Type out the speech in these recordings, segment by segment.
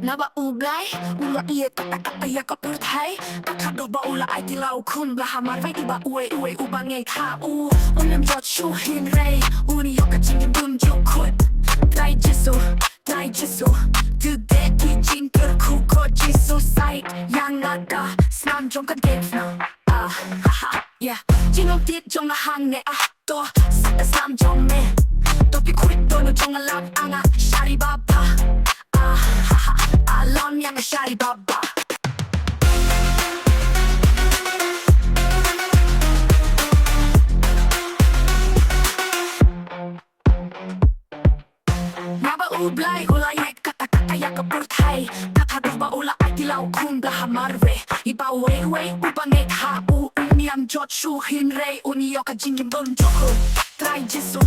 naba U Blei, ieit katta iaka pyrthei. Katta ulla äiti laukun vähämar vei iba ue ubangei u. Onem jot shu hin rei, uni joka jingin bun jukut. Trai jisu, tyde i jin pyrku ko jisu sait. Yang nada, snan jong ka defna. Yeah, jinong tit jong a hang ne to, sata sam jong me. Topi kuit dono jong a lang anga, shari baba. Alam yang a shari baba. Naba U Blei, ieit katta iaka pyrthei. Katta ulla äiti laukun vähämar vei iba ue ubangei u. Uniam jot shu hin rei, uni joka jingin bun jukut. Trai jisu,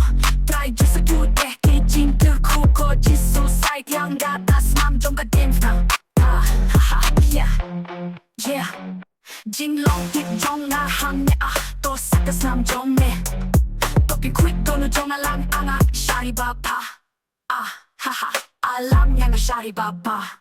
tyde i jin pyrku ko jisu sait. Yang nada, snan jong ka defna. Yeah, jin long tit jong a hang ne to, sata sam jong me. Topi kuit dono jong a lang anga, shari baba. Alam yang a shari baba.